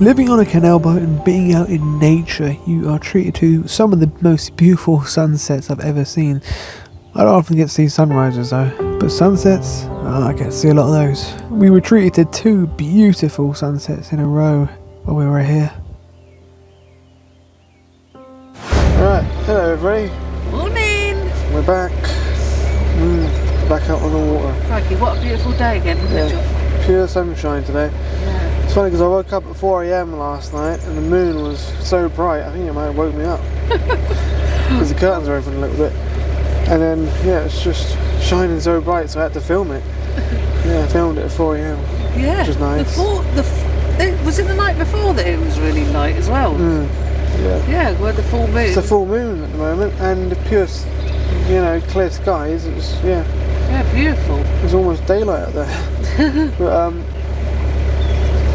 Living on a canal boat and being out in nature, you are treated to some of the most beautiful sunsets I've ever seen. I don't often get to see sunrises though, but sunsets, I get to see a lot of those. We were treated to 2 beautiful sunsets in a row while we were here. Alright, hello everybody. Morning! We're back. Back out on the water. Crikey, what a beautiful day again, isn't it? Pure sunshine today. Yeah. It's funny because I woke up at 4 AM last night and the moon was so bright, I think it might have woke me up. Because the curtains are open a little bit. And then, yeah, it's just shining so bright, so I had to film it. Yeah, I filmed it at 4 AM. Yeah. Which was nice. Was it the night before that it was really light as well? Yeah. Yeah, we're the full moon. It's a full moon at the moment and the pure, clear skies. It was, Yeah, beautiful. It was almost daylight out there. But,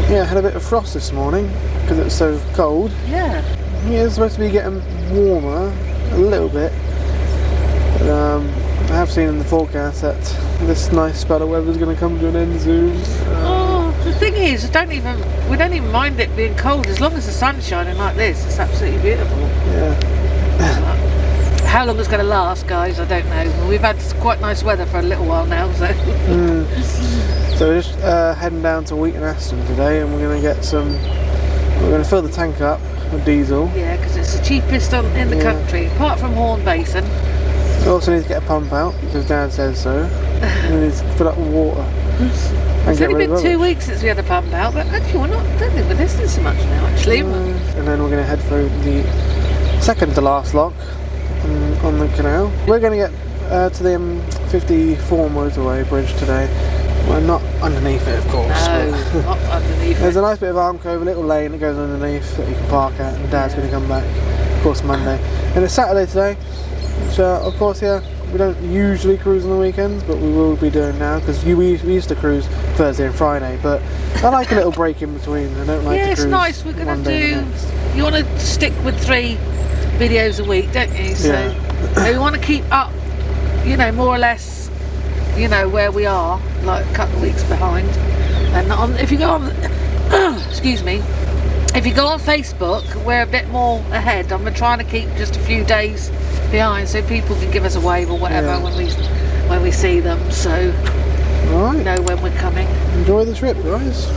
yeah, I had a bit of frost this morning because it was so cold. Yeah. Yeah, it's supposed to be getting warmer a little bit. But, I have seen in the forecast that this nice spell of weather is going to come to an end soon. The thing is, we don't even mind it being cold as long as the sun's shining like this. It's absolutely beautiful. Yeah. How long it's going to last, guys, I don't know. We've had quite nice weather for a little while now, so. So we're just heading down to Wheaton Aston today, and we're going to get some. We're going to fill the tank up with diesel. Yeah, because it's the cheapest in the country, apart from Horn Basin. We also need to get a pump out because Dad says so. We need to fill up with water. It's only been 2 weeks since we had a pump out, but actually I don't think we're listening so much now, actually. And then we're going to head through the second to last lock on the canal. We're going to get to the M54 motorway bridge today. Well, not underneath it, of course. No, not underneath There's it. a nice bit of alcove, a little lane that goes underneath that you can park at, and Dad's going to come back, of course, Monday. And it's Saturday today, which, of course, yeah, we don't usually cruise on the weekends, but we will be doing now, because we used to cruise Thursday and Friday, but I like a little break in between. I don't like to cruise. Yeah, it's nice. We're going to do... You want to stick with 3 videos a week, don't you? So we want to keep up, more or less, where we are, like a couple of weeks behind. And if you go on, excuse me, if you go on Facebook, we're a bit more ahead. I'm trying to keep just a few days behind so people can give us a wave or whatever when we see them. So know when we're coming. Enjoy the trip, guys.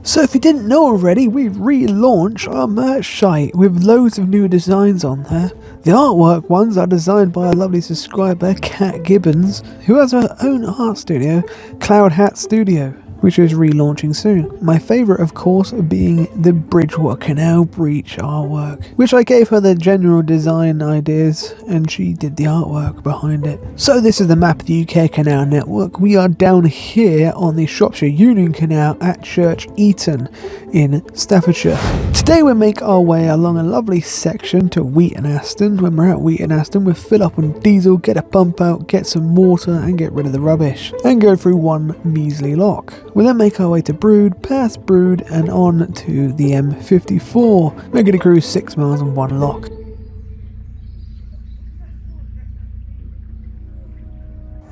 So if you didn't know already, we've relaunched our merch site with loads of new designs on there. The artwork ones are designed by a lovely subscriber, Kat Gibbons, who has her own art studio, Cloud Hat Studio, which is relaunching soon. My favourite, of course, being the Bridgewater Canal Breach artwork, which I gave her the general design ideas and she did the artwork behind it. So this is the map of the UK Canal Network. We are down here on the Shropshire Union Canal at Church Eaton in Staffordshire. Today we make our way along a lovely section to Wheaton Aston. When we're at Wheaton Aston, we'll fill up on diesel, get a pump out, get some water and get rid of the rubbish, and go through one measly lock. We'll then make our way to Brewood, past Brewood and on to the M54. We're going to cruise 6 miles on one lock.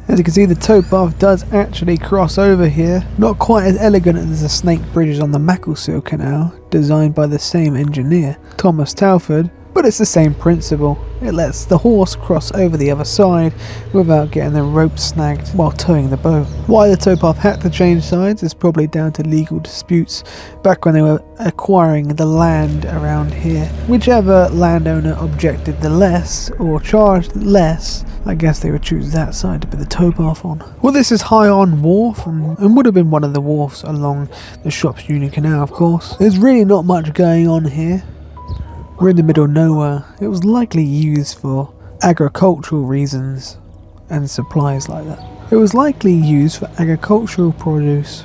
As you can see, the towpath does actually cross over here. Not quite as elegant as the snake bridges on the Macclesfield Canal, designed by the same engineer, Thomas Talford, but it's the same principle. It lets the horse cross over the other side without getting the rope snagged while towing the boat. Why the towpath had to change sides is probably down to legal disputes back when they were acquiring the land around here. Whichever landowner objected the less or charged less, I guess they would choose that side to put the towpath on. Well, this is High On Wharf and would have been one of the wharfs along the Shropshire Union Canal, of course. There's really not much going on here. We're in the middle of nowhere. It was likely used for agricultural reasons and supplies like that. It was likely used for agricultural produce.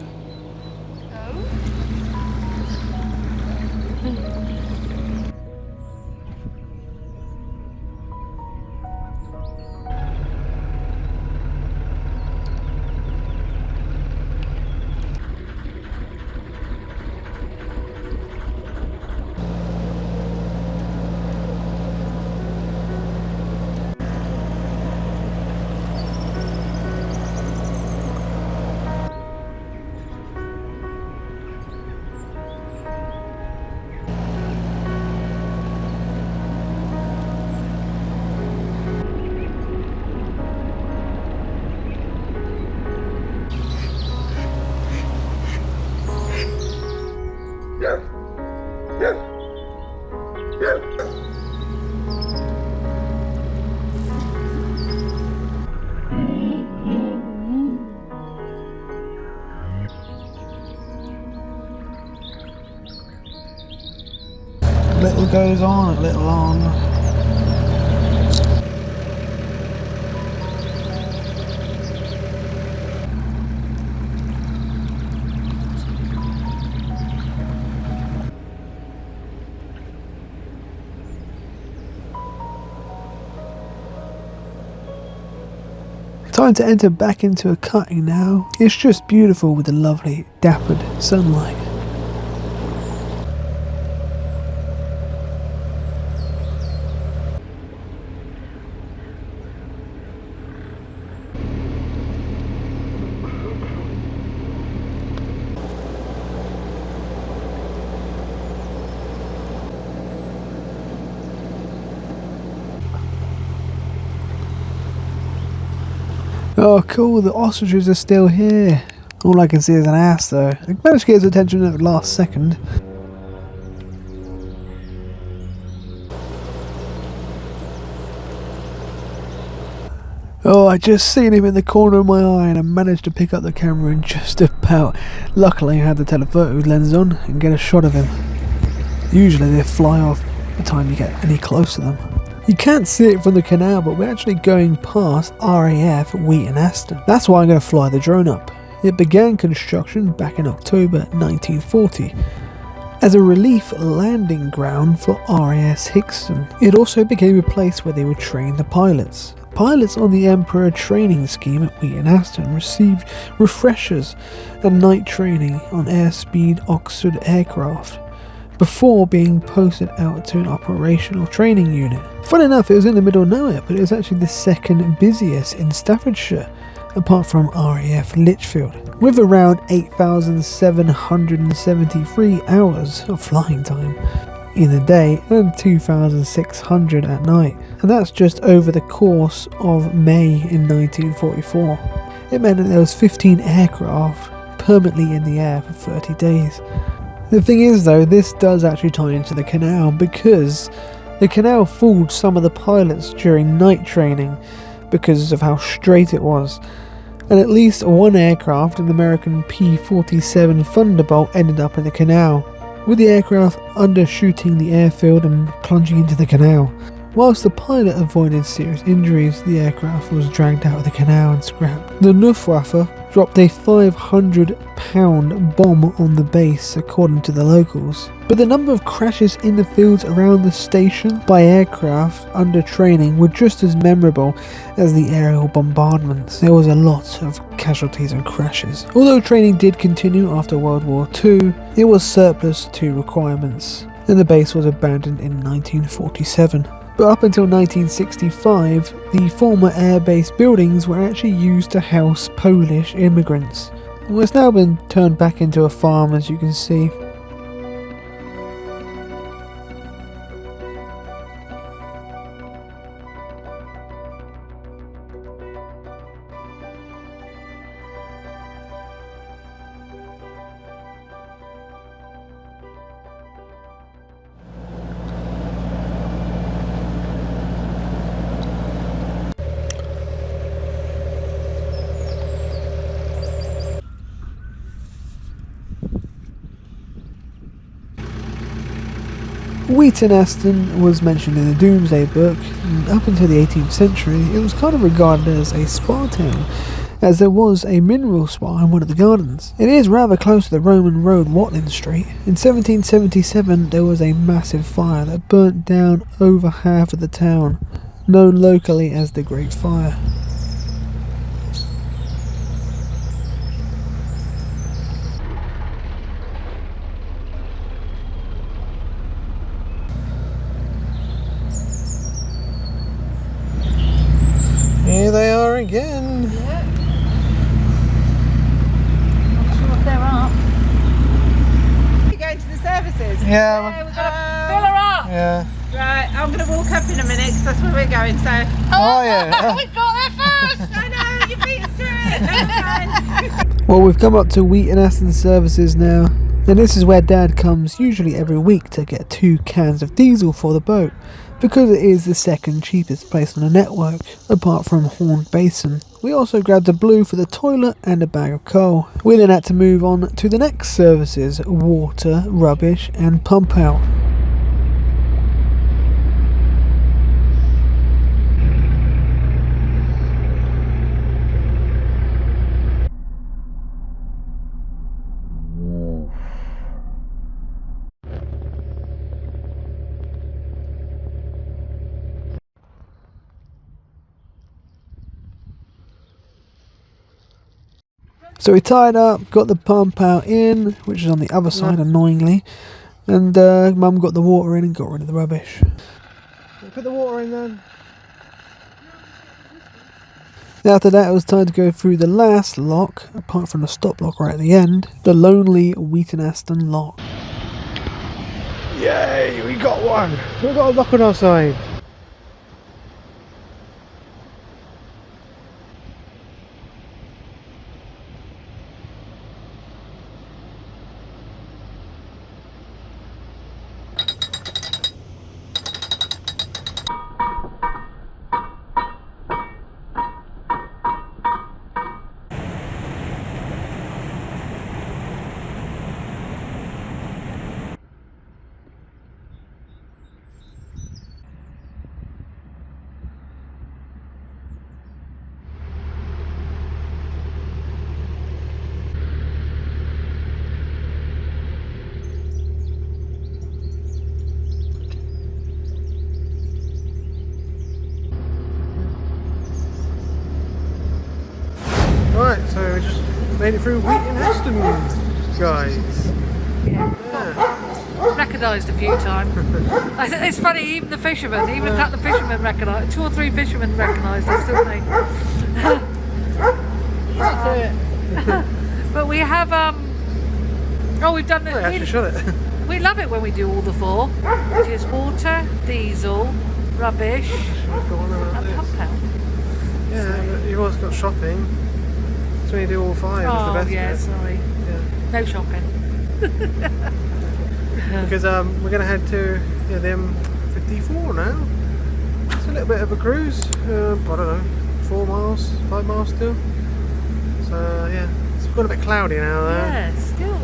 Little goes on, a little on. Time to enter back into a cutting now. It's just beautiful with the lovely dappled sunlight. Oh cool, the ostriches are still here. All I can see is an ass though. I managed to get his attention at the last second. Oh, I just seen him in the corner of my eye and I managed to pick up the camera and just about. Luckily I had the telephoto lens on and get a shot of him. Usually they fly off by the time you get any close to them. You can't see it from the canal, but we're actually going past RAF Wheaton Aston. That's why I'm going to fly the drone up. It began construction back in October 1940 as a relief landing ground for RAF Hickson. It also became a place where they would train the pilots. Pilots on the Emperor training scheme at Wheaton Aston received refreshers and night training on airspeed Oxford aircraft before being posted out to an operational training unit. Fun enough, it was in the middle of nowhere, but it was actually the second busiest in Staffordshire, apart from RAF Lichfield, with around 8,773 hours of flying time in the day and 2,600 at night, and that's just over the course of May in 1944. It meant that there was 15 aircraft permanently in the air for 30 days. The thing is though, this does actually tie into the canal because the canal fooled some of the pilots during night training because of how straight it was, and at least one aircraft, an American P-47 Thunderbolt, ended up in the canal, with the aircraft undershooting the airfield and plunging into the canal. Whilst the pilot avoided serious injuries, the aircraft was dragged out of the canal and scrapped. The Luftwaffe dropped a 500-pound bomb on the base, according to the locals. But the number of crashes in the fields around the station by aircraft under training were just as memorable as the aerial bombardments. There was a lot of casualties and crashes. Although training did continue after World War II, it was surplus to requirements, and the base was abandoned in 1947. But up until 1965, the former airbase buildings were actually used to house Polish immigrants. Well, it's now been turned back into a farm, as you can see. Wheaton Aston was mentioned in the Domesday Book, and up until the 18th century it was kind of regarded as a spa town, as there was a mineral spa in one of the gardens. It is rather close to the Roman road Watling Street. In 1777 there was a massive fire that burnt down over half of the town, known locally as the Great Fire. Here they are again. Yeah. Not sure if they're up. You're going to the services? Yeah. We've got to fill her up. Yeah. Right, I'm going to walk up in a minute because that's where we're going, so... Oh yeah. We got there first. I know, you beat us to it! Never mind. Well, we've come up to Wheaton Aston services now, And this is where Dad comes usually every week to get 2 cans of diesel for the boat, because it is the second cheapest place on the network, apart from Horn Basin. We also grabbed a blue for the toilet and a bag of coal. We then had to move on to the next services: water, rubbish and pump out. So we tied up, got the pump out in, which is on the other side, annoyingly, and Mum got the water in and got rid of the rubbish. Put the water in then. After that, it was time to go through the last lock, apart from the stop lock right at the end, the lonely Wheaton Aston lock. Yay, we got one! We got a lock on our side. Right, so we just made it through Wheaton Aston, guys. Yeah. Recognised a few times. It's funny, even the fishermen, even a couple of fishermen recognised, 2 or 3 fishermen recognised us, didn't they? That's it. But we have, we've done I actually shut it. We love it when we do all the 4, which is water, diesel, rubbish, and pump out. Yeah, but you've also got shopping. So when you do all 5, it's the best. Yeah, sorry. Yeah. No shopping. Because we're going to head to the M54 now. It's a little bit of a cruise. I don't know, 4 miles, 5 miles still. So yeah, it's got a bit cloudy now though. Yeah,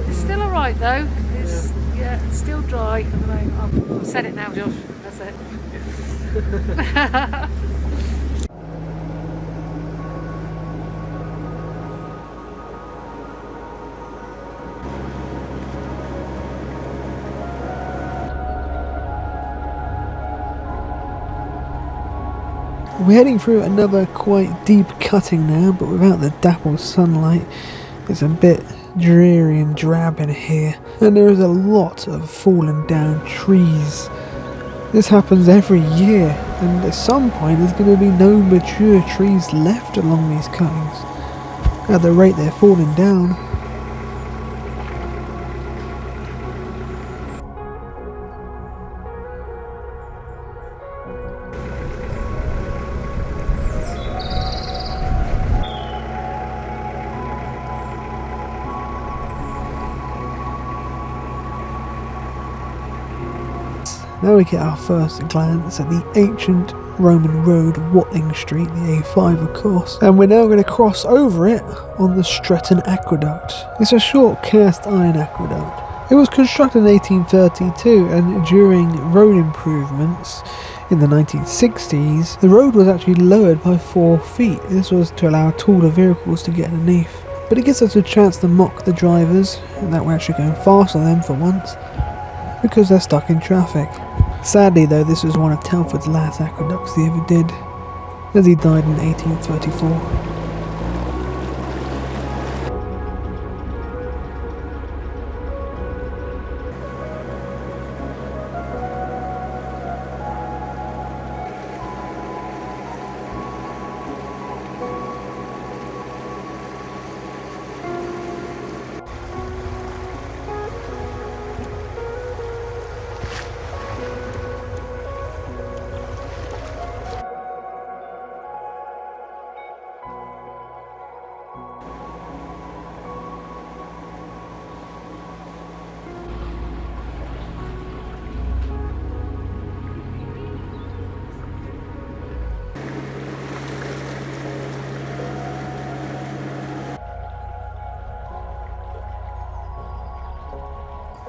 it's still alright though. It's it's still dry. I've said it now, Josh. That's it. We're heading through another quite deep cutting now, but without the dappled sunlight. It's a bit dreary and drab in here, and there is a lot of fallen down trees. This happens every year, and at some point there's going to be no mature trees left along these cuttings. At the rate they're falling down. Now we get our first glance at the ancient Roman road, Watling Street, the A5 of course, and we're now going to cross over it on the Stretton Aqueduct. It's a short cast iron aqueduct. It was constructed in 1832, and during road improvements in the 1960s, the road was actually lowered by 4 feet. This was to allow taller vehicles to get underneath. But it gives us a chance to mock the drivers, and that we're actually going faster than them for once, because they're stuck in traffic. Sadly though, this was one of Telford's last aqueducts he ever did, as he died in 1834.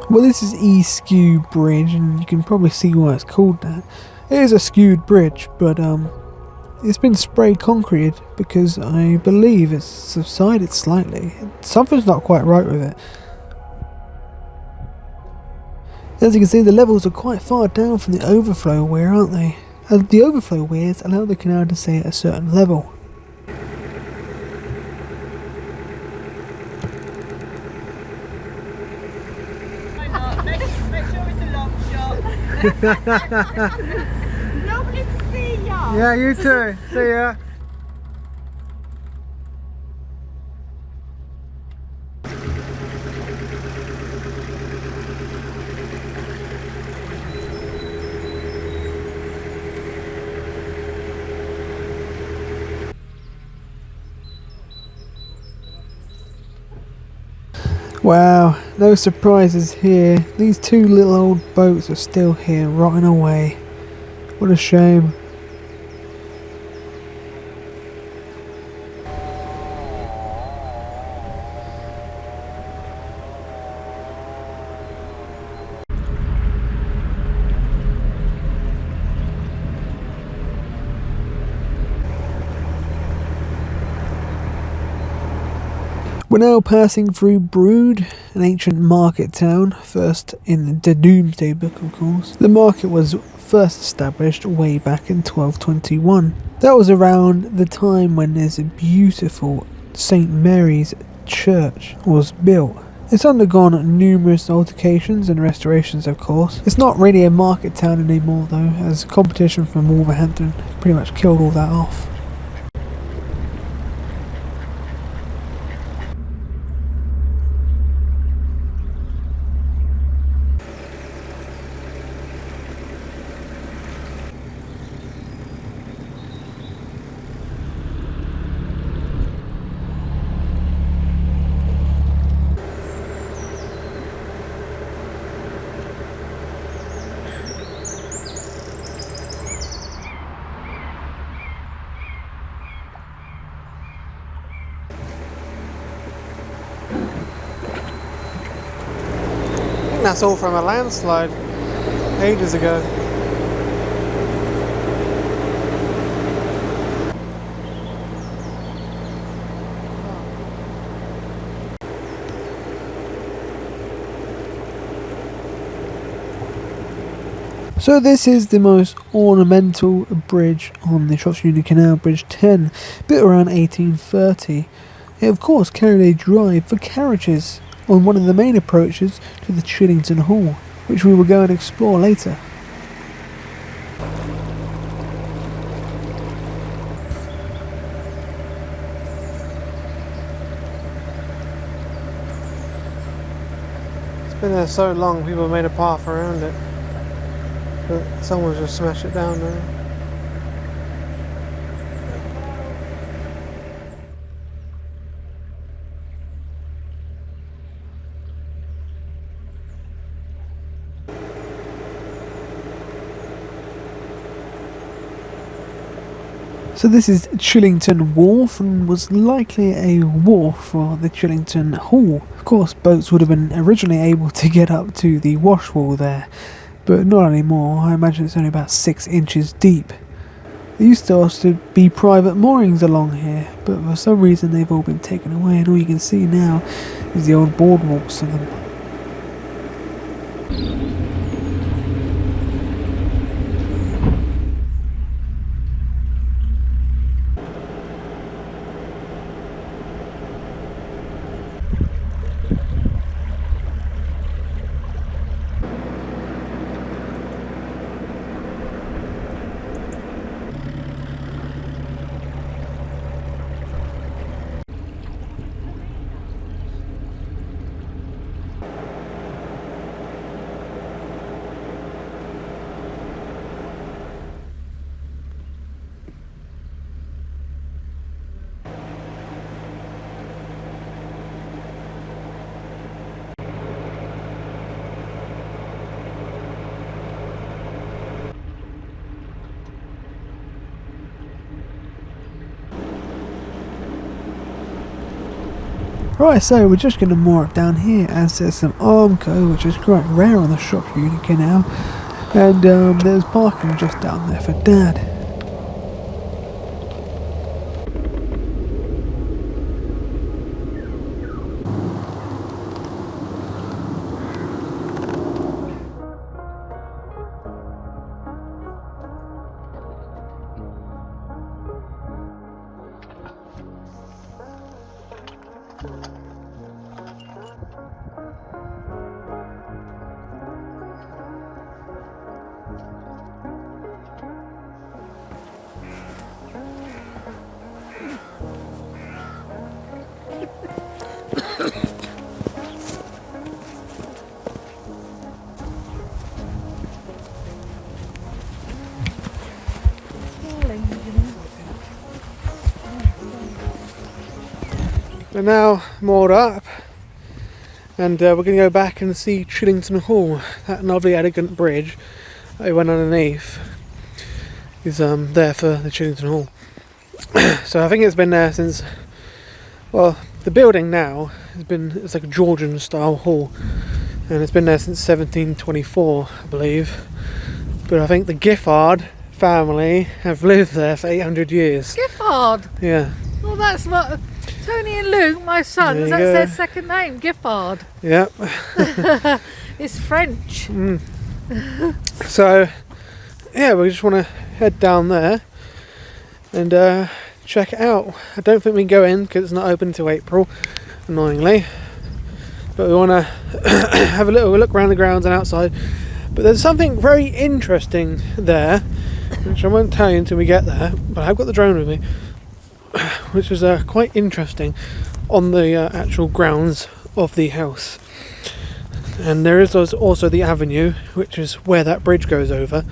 Well, this is Skew Bridge, and you can probably see why it's called that. It is a skewed bridge, but it's been spray concreted because I believe it's subsided slightly. Something's not quite right with it. As you can see, the levels are quite far down from the overflow weir, aren't they? And the overflow weirs allow the canal to stay at a certain level. Make sure it's a long shot. Lovely to see ya. Yeah, you too. See ya. Wow, no surprises here. These two little old boats are still here, rotting away. What a shame. We're now passing through Brewood, an ancient market town, first in the Domesday Book, of course. The market was first established way back in 1221. That was around the time when this beautiful St. Mary's Church was built. It's undergone numerous alterations and restorations, of course. It's not really a market town anymore though, as competition from Wolverhampton pretty much killed all that off. That's all from a landslide ages ago. So this is the most ornamental bridge on the Shropshire Union Canal, Bridge 10, built around 1830. It of course carried a drive for carriages on one of the main approaches to the Chillington Hall, which we will go and explore later. It's been there so long, people made a path around it, but someone's just smashed it down now. So this is Chillington Wharf, and was likely a wharf for the Chillington Hall. Of course, boats would have been originally able to get up to the wash wall there, but not anymore. I imagine it's only about 6 inches deep. There used to also be private moorings along here, but for some reason they've all been taken away, and all you can see now is the old boardwalks of them. Right, so we're just going to moor up down here as there's some Armco, which is quite rare on the Shropshire Union Canal, and there's parking just down there for Dad. We're now moored up, and we're going to go back and see Chillington Hall, that lovely elegant bridge that went underneath is there for the Chillington Hall. So I think it's been there since, well, the building now it's like a Georgian style hall, and it's been there since 1724, I believe. But I think the Giffard family have lived there for 800 years. Giffard? Yeah. Well, that's what Tony and Luke, my sons, that's their second name, Giffard. Yep. It's French. So, yeah, we just want to head down there and check it out. I don't think we can go in because it's not open until April, annoyingly. But we want to have a little look around the grounds and outside. But there's something very interesting there, which I won't tell you until we get there. But I've got the drone with me, which is quite interesting on the actual grounds of the house. And there is also the avenue, which is where that bridge goes over.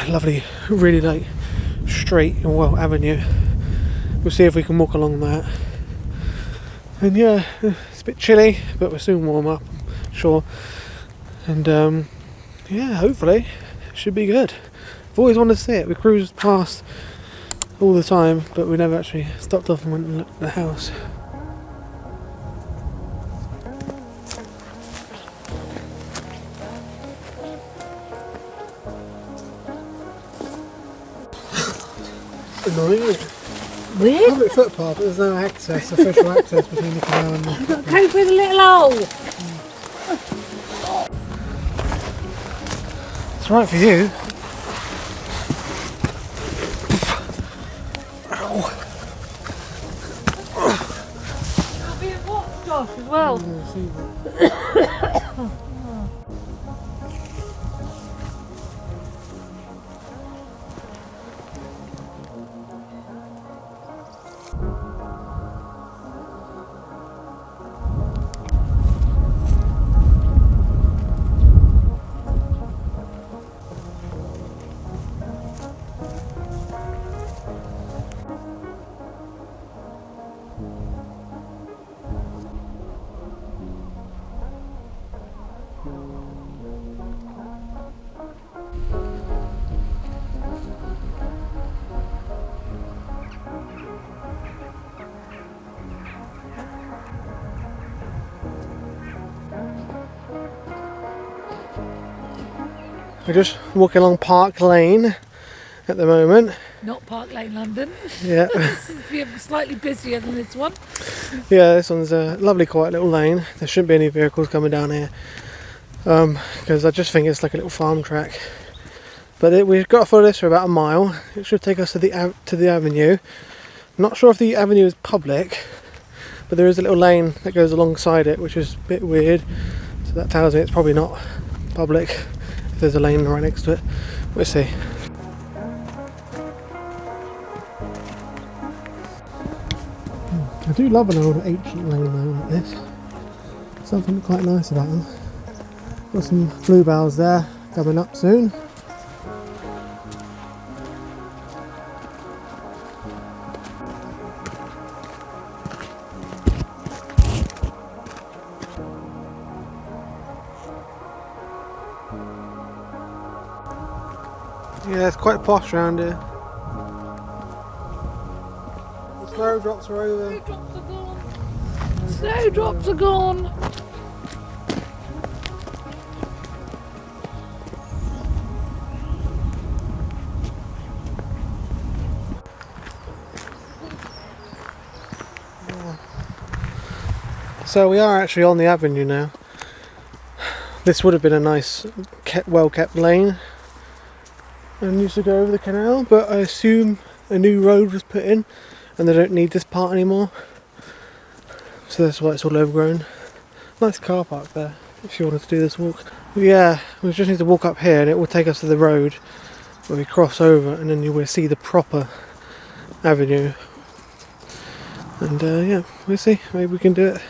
Lovely, really like straight and well avenue. We'll see if we can walk along that. And yeah, it's a bit chilly, but we'll soon warm up, I'm sure. And yeah, hopefully it should be good. I've always wanted to see it. We cruised past all the time, but we never actually stopped off and went and looked at the house. Annoying, isn't it? Weird. Public footpath, but there's no access, official access between the canal and the... You've got to go through the little hole. It's right for you. There'll be a watch, Josh, as well. We're just walking along Park Lane at the moment. Not Park Lane, London. Yeah. This is slightly busier than this one. Yeah, this one's a lovely quiet little lane. There shouldn't be any vehicles coming down here because I just think it's like a little farm track. But we've got to follow this for about a mile. It should take us to the avenue. Not sure if the avenue is public, but there is a little lane that goes alongside it, which is a bit weird. So that tells me it's probably not public if there's a lane right next to it. We'll see. I do love an old ancient lane though like this. Something quite nice about them. Got some bluebells there coming up soon. Yeah, it's quite posh around here. The snowdrops are over. Snowdrops are gone. So we are actually on the avenue now. This would have been a nice, well-kept lane and used to go over the canal, but I assume a new road was put in and they don't need this part anymore. So that's why it's all overgrown. Nice car park there if you wanted to do this walk. Yeah, we just need to walk up here and it will take us to the road where we cross over, and then you will see the proper avenue. And yeah, we'll see, maybe we can do it.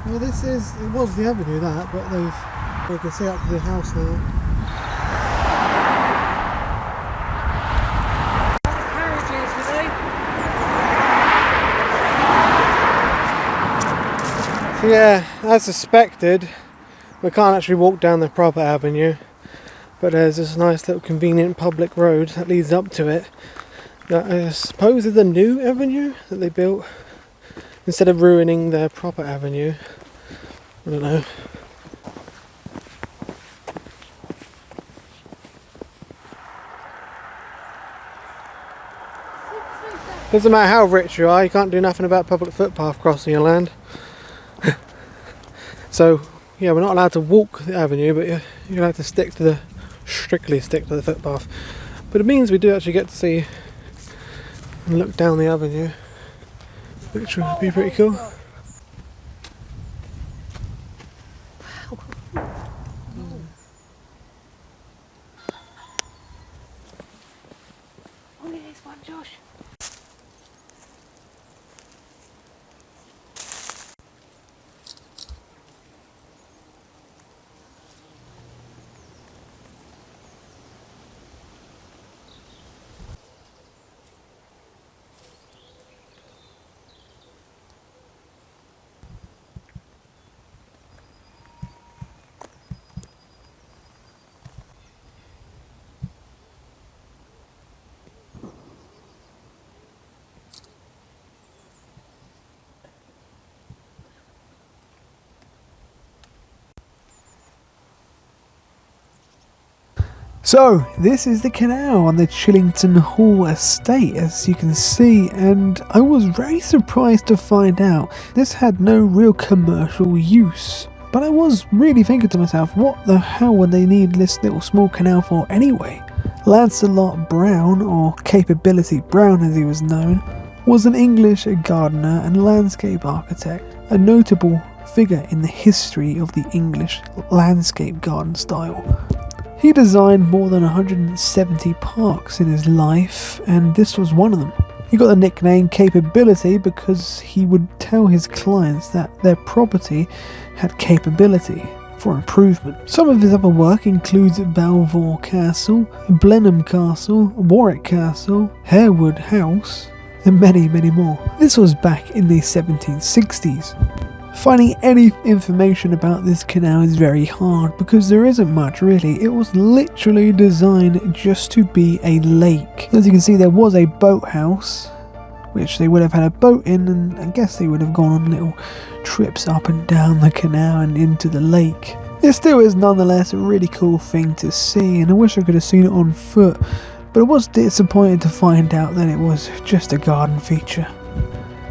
Well, it was the avenue that, but you can see up to the house now. So yeah, as suspected, we can't actually walk down the proper avenue, but there's this nice little convenient public road that leads up to it. That I suppose is the new avenue that they built instead of ruining their proper avenue. I don't know. Doesn't matter how rich you are, you can't do nothing about public footpath crossing your land. So yeah, we're not allowed to walk the avenue, but you're allowed to strictly stick to the footpath. But it means we do actually get to see and look down the avenue, which would be pretty cool. So, this is the canal on the Chillington Hall estate, as you can see, and I was very surprised to find out this had no real commercial use. But I was really thinking to myself, what the hell would they need this little small canal for anyway? Lancelot Brown, or Capability Brown as he was known, was an English gardener and landscape architect, a notable figure in the history of the English landscape garden style. He designed more than 170 parks in his life, and this was one of them. He got the nickname Capability because he would tell his clients that their property had capability for improvement. Some of his other work includes Balvor Castle, Blenheim Castle, Warwick Castle, Harewood House, and many, many more. This was back in the 1760s. Finding any information about this canal is very hard because there isn't much really. It was literally designed just to be a lake. As you can see, there was a boathouse which they would have had a boat in, and I guess they would have gone on little trips up and down the canal and into the lake. It still is nonetheless a really cool thing to see, and I wish I could have seen it on foot, but I was disappointed to find out that it was just a garden feature.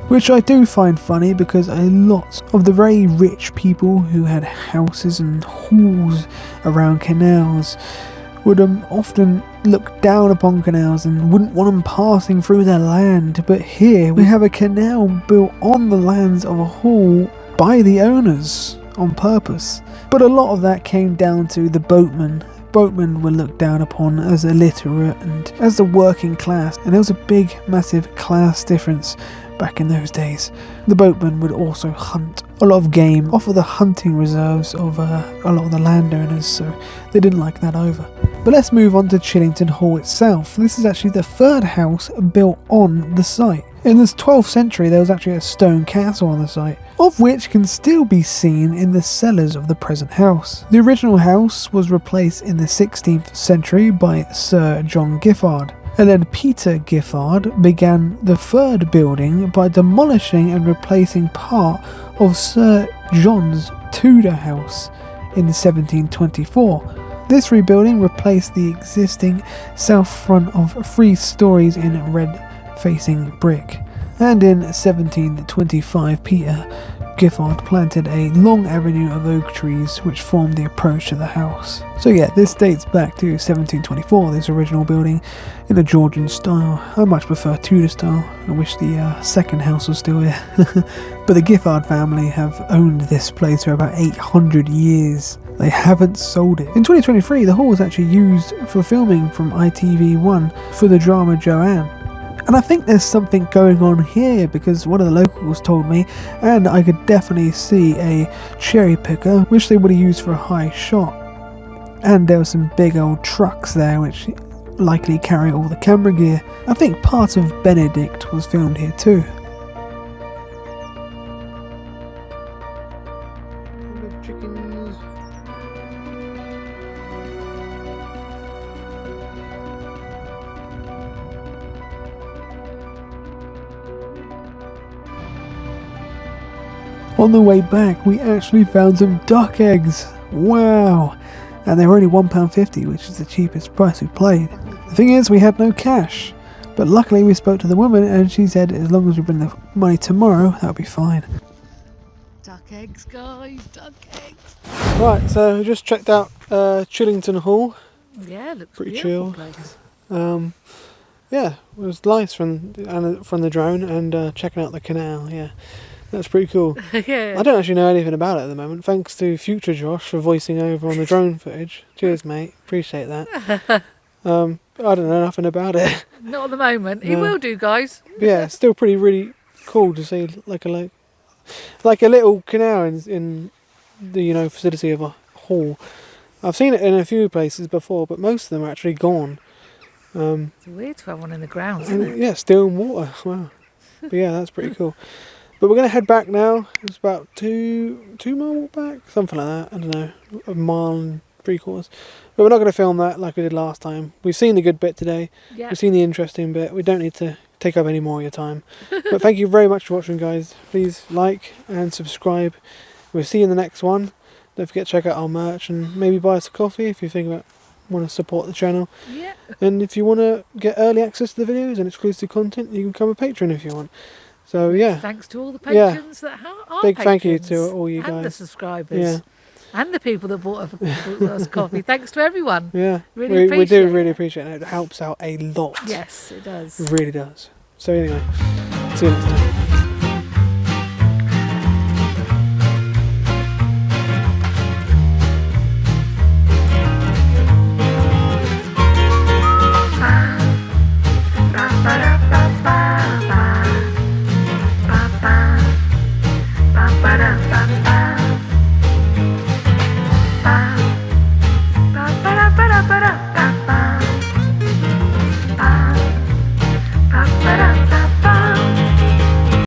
Which I do find funny because a lot of the very rich people who had houses and halls around canals would often look down upon canals and wouldn't want them passing through their land. But here we have a canal built on the lands of a hall by the owners on purpose. But a lot of that came down to the boatmen. Boatmen were looked down upon as illiterate and as the working class, and there was a big, massive class difference back in those days. The boatmen would also hunt a lot of game off of the hunting reserves of a lot of the landowners, so they didn't like that over. But let's move on to Chillington Hall itself. This is actually the third house built on the site. In the 12th century there was actually a stone castle on the site, of which can still be seen in the cellars of the present house. The original house was replaced in the 16th century by Sir John Giffard, And then Peter Giffard began the third building by demolishing and replacing part of Sir John's Tudor house in 1724. This rebuilding replaced the existing south front of 3 stories in red-facing brick. And in 1725, Peter Giffard planted a long avenue of oak trees which formed the approach to the house. So yeah, this dates back to 1724, this original building in a Georgian style. I much prefer Tudor style. I wish the second house was still here. But the Giffard family have owned this place for about 800 years. They haven't sold it. In 2023, the hall was actually used for filming from ITV1 for the drama Joanne. And I think there's something going on here because one of the locals told me, and I could definitely see a cherry picker which they would have used for a high shot. And there were some big old trucks there which likely carry all the camera gear. I think part of Benedict was filmed here too. On the way back, we actually found some duck eggs. Wow! And they were only £1.50, which is the cheapest price we played. The thing is, we had no cash. But luckily we spoke to the woman and she said as long as we bring the money tomorrow, that'll be fine. Duck eggs, guys, duck eggs. Right, so we just checked out Chillington Hall. Yeah, looks pretty beautiful chill. Place. Yeah, it was nice from the drone and checking out the canal. Yeah, that's pretty cool. Yeah. I don't actually know anything about it at the moment. Thanks to future Josh for voicing over on the drone footage. Cheers, mate. Appreciate that. I don't know nothing about it. Not at the moment. He No. will do, guys. But yeah, it's still really cool to see like a little canal in the vicinity of a hall. I've seen it in a few places before, but most of them are actually gone. It's weird to have one in the ground, isn't it? Yeah, still in water. Wow. But yeah, that's pretty cool. But we're going to head back now. It's about 2 mile walk back, something like that. I don't know, a mile and 3/4. But we're not going to film that like we did last time. We've seen the good bit today. Yeah. We've seen the interesting bit. We don't need to take up any more of your time. But thank you very much for watching, guys. Please like and subscribe. We'll see you in the next one. Don't forget to check out our merch and maybe buy us a coffee if you want to support the channel. Yeah. And if you want to get early access to the videos and exclusive content, you can become a patron if you want. So yeah, Thanks to all the patrons that are big patrons, thank you to all you and the guys. subscribers. Yeah. And the people that bought us coffee. Thanks to everyone. Yeah, Really we do appreciate really it. appreciate it. It helps out a lot. Yes, it does. It really does. So anyway, see you next time.